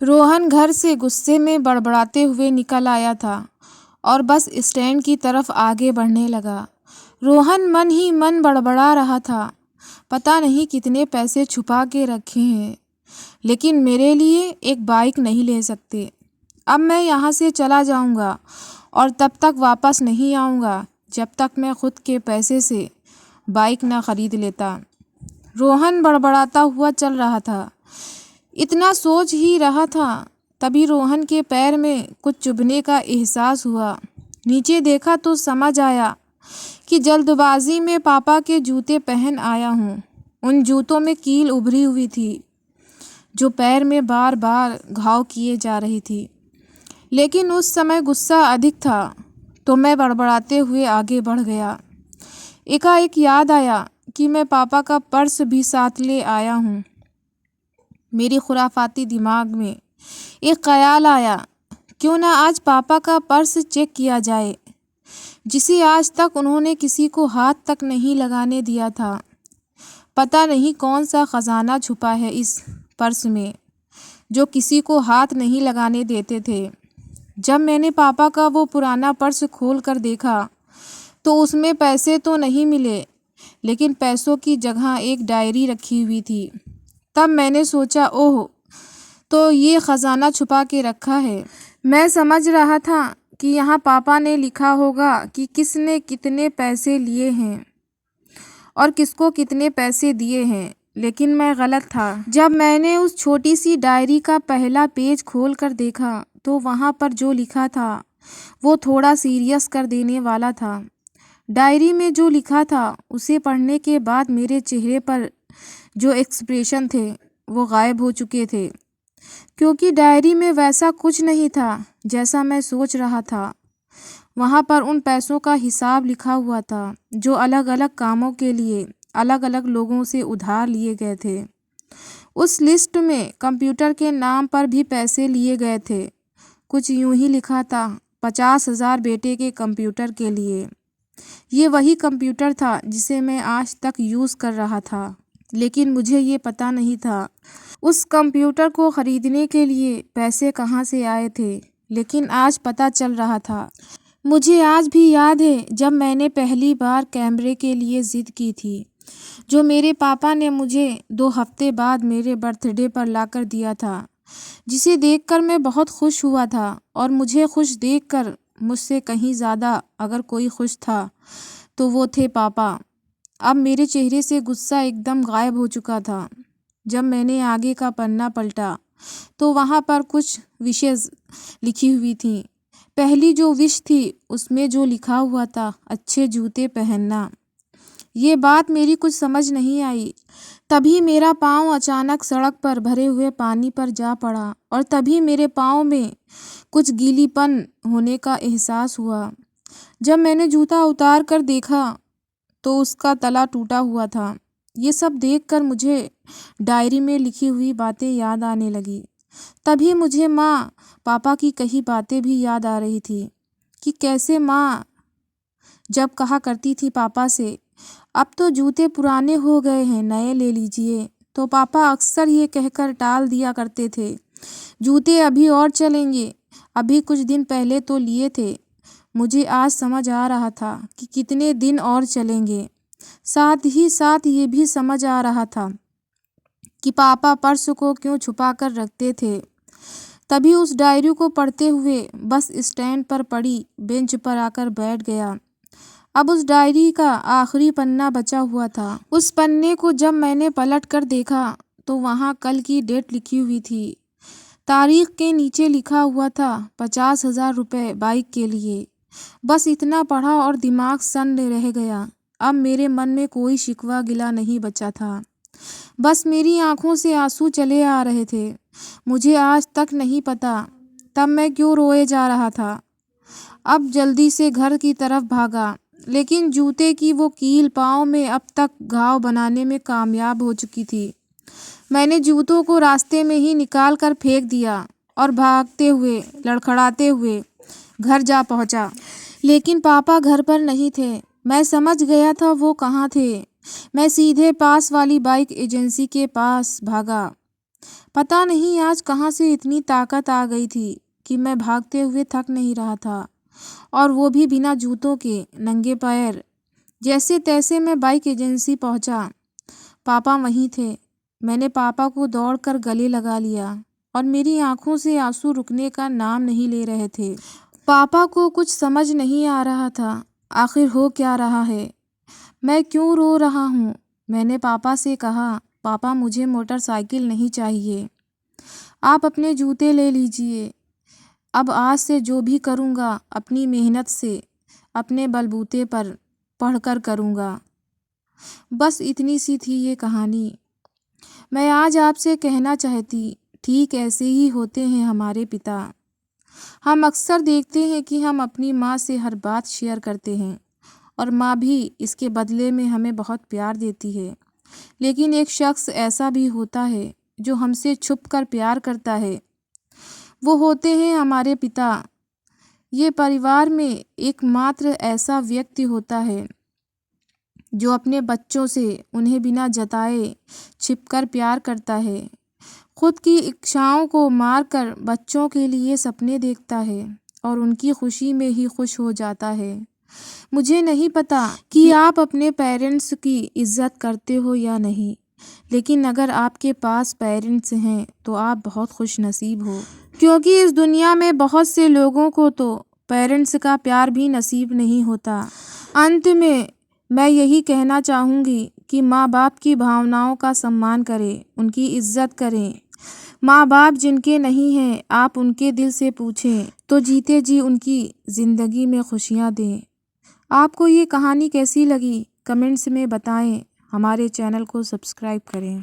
रोहन घर से गुस्से में बड़बड़ाते हुए निकल आया था और बस स्टैंड की तरफ आगे बढ़ने लगा। रोहन मन ही मन बड़बड़ा रहा था, पता नहीं कितने पैसे छुपा के रखे हैं, लेकिन मेरे लिए एक बाइक नहीं ले सकते। अब मैं यहाँ से चला जाऊँगा और तब तक वापस नहीं आऊँगा जब तक मैं खुद के पैसे से बाइक न खरीद लेता। रोहन बड़बड़ाता हुआ चल रहा था। इतना सोच ही रहा था, तभी रोहन के पैर में कुछ चुभने का एहसास हुआ। नीचे देखा तो समझ आया कि जल्दबाजी में पापा के जूते पहन आया हूँ। उन जूतों में कील उभरी हुई थी, जो पैर में बार बार घाव किए जा रही थी। लेकिन उस समय गुस्सा अधिक था, तो मैं बड़बड़ाते हुए आगे बढ़ गया। एकाएक याद आया कि मैं पापा का पर्स भी साथ ले आया हूँ। मेरी खुराफाती दिमाग में एक ख्याल आया, क्यों ना आज पापा का पर्स चेक किया जाए, जिसे आज तक उन्होंने किसी को हाथ तक नहीं लगाने दिया था। पता नहीं कौन सा खजाना छुपा है इस पर्स में, जो किसी को हाथ नहीं लगाने देते थे। जब मैंने पापा का वो पुराना पर्स खोल कर देखा, तो उसमें पैसे तो नहीं मिले, लेकिन पैसों की जगह एक डायरी रखी हुई थी। तब मैंने सोचा, ओह, तो ये खजाना छुपा के रखा है। मैं समझ रहा था कि यहाँ पापा ने लिखा होगा कि किसने कितने पैसे लिए हैं और किसको कितने पैसे दिए हैं, लेकिन मैं गलत था। जब मैंने उस छोटी सी डायरी का पहला पेज खोल कर देखा, तो वहाँ पर जो लिखा था वो थोड़ा सीरियस कर देने वाला था। डायरी में जो लिखा था उसे पढ़ने के बाद मेरे चेहरे पर जो एक्सप्रेशन थे वो गायब हो चुके थे, क्योंकि डायरी में वैसा कुछ नहीं था जैसा मैं सोच रहा था। वहाँ पर उन पैसों का हिसाब लिखा हुआ था, जो अलग अलग कामों के लिए अलग अलग लोगों से उधार लिए गए थे। उस लिस्ट में कंप्यूटर के नाम पर भी पैसे लिए गए थे। कुछ यूं ही लिखा था, 50,000 बेटे के कंप्यूटर के लिए। ये वही कंप्यूटर था जिसे मैं आज तक यूज़ कर रहा था, लेकिन मुझे ये पता नहीं था उस कंप्यूटर को ख़रीदने के लिए पैसे कहाँ से आए थे। लेकिन आज पता चल रहा था। मुझे आज भी याद है जब मैंने पहली बार कैमरे के लिए ज़िद की थी, जो मेरे पापा ने मुझे 2 हफ्ते बाद मेरे बर्थडे पर लाकर दिया था, जिसे देखकर मैं बहुत खुश हुआ था। और मुझे खुश देखकर मुझसे कहीं ज़्यादा अगर कोई खुश था तो वो थे पापा। अब मेरे चेहरे से गुस्सा एकदम गायब हो चुका था। जब मैंने आगे का पन्ना पलटा तो वहाँ पर कुछ विशेज़ लिखी हुई थीं। पहली जो विश थी उसमें जो लिखा हुआ था, अच्छे जूते पहनना। ये बात मेरी कुछ समझ नहीं आई। तभी मेरा पाँव अचानक सड़क पर भरे हुए पानी पर जा पड़ा और तभी मेरे पाँव में कुछ गीलीपन होने का एहसास हुआ। जब मैंने जूता उतार कर देखा तो उसका तला टूटा हुआ था। ये सब देखकर मुझे डायरी में लिखी हुई बातें याद आने लगी। तभी मुझे माँ पापा की कही बातें भी याद आ रही थी कि कैसे माँ जब कहा करती थी पापा से, अब तो जूते पुराने हो गए हैं, नए ले लीजिए, तो पापा अक्सर ये कहकर टाल दिया करते थे, जूते अभी और चलेंगे, अभी कुछ दिन पहले तो लिए थे। मुझे आज समझ आ रहा था कि कितने दिन और चलेंगे। साथ ही साथ ये भी समझ आ रहा था कि पापा पर्स को क्यों छुपा कर रखते थे। तभी उस डायरी को पढ़ते हुए बस स्टैंड पर पड़ी बेंच पर आकर बैठ गया। अब उस डायरी का आखिरी पन्ना बचा हुआ था। उस पन्ने को जब मैंने पलट कर देखा तो वहाँ कल की डेट लिखी हुई थी। तारीख के नीचे लिखा हुआ था 50,000 रुपये बाइक के लिए। बस इतना पढ़ा और दिमाग सन्न रह गया। अब मेरे मन में कोई शिकवा गिला नहीं बचा था, बस मेरी आंखों से आंसू चले आ रहे थे। मुझे आज तक नहीं पता तब मैं क्यों रोए जा रहा था। अब जल्दी से घर की तरफ भागा, लेकिन जूते की वो कील पाँव में अब तक घाव बनाने में कामयाब हो चुकी थी। मैंने जूतों को रास्ते में ही निकाल कर फेंक दिया और भागते हुए लड़खड़ाते हुए घर जा पहुंचा। लेकिन पापा घर पर नहीं थे। मैं समझ गया था वो कहाँ थे। मैं सीधे पास वाली बाइक एजेंसी के पास भागा। पता नहीं आज कहाँ से इतनी ताकत आ गई थी कि मैं भागते हुए थक नहीं रहा था, और वो भी बिना जूतों के, नंगे पैर। जैसे तैसे मैं बाइक एजेंसी पहुंचा। पापा वहीं थे। मैंने पापा को दौड़कर गले लगा लिया और मेरी आंखों से आंसू रुकने का नाम नहीं ले रहे थे। पापा को कुछ समझ नहीं आ रहा था, आखिर हो क्या रहा है, मैं क्यों रो रहा हूँ। मैंने पापा से कहा, पापा मुझे मोटरसाइकिल नहीं चाहिए, आप अपने जूते ले लीजिए। अब आज से जो भी करूँगा अपनी मेहनत से, अपने बलबूते पर पढ़कर करूँगा। बस इतनी सी थी ये कहानी। मैं आज आपसे कहना चाहती, ठीक ऐसे ही होते हैं हमारे पिता। हम अक्सर देखते हैं कि हम अपनी माँ से हर बात शेयर करते हैं और माँ भी इसके बदले में हमें बहुत प्यार देती है। लेकिन एक शख्स ऐसा भी होता है जो हमसे छुपकर प्यार करता है। वो होते हैं हमारे पिता। ये परिवार में एकमात्र ऐसा व्यक्ति होता है जो अपने बच्चों से उन्हें बिना जताए छिपकर प्यार करता है। खुद की इच्छाओं को मारकर बच्चों के लिए सपने देखता है और उनकी खुशी में ही खुश हो जाता है। मुझे नहीं पता कि आप अपने पेरेंट्स की इज्जत करते हो या नहीं, लेकिन अगर आपके पास पेरेंट्स हैं तो आप बहुत खुश नसीब हो, क्योंकि इस दुनिया में बहुत से लोगों को तो पेरेंट्स का प्यार भी नसीब नहीं होता। अंत में मैं यही कहना चाहूँगी कि माँ बाप की भावनाओं का सम्मान करें, उनकी इज्जत करें। माँ बाप जिनके नहीं हैं, आप उनके दिल से पूछें तो जीते जी उनकी ज़िंदगी में खुशियाँ दें। आपको ये कहानी कैसी लगी कमेंट्स में बताएं। हमारे चैनल को सब्सक्राइब करें।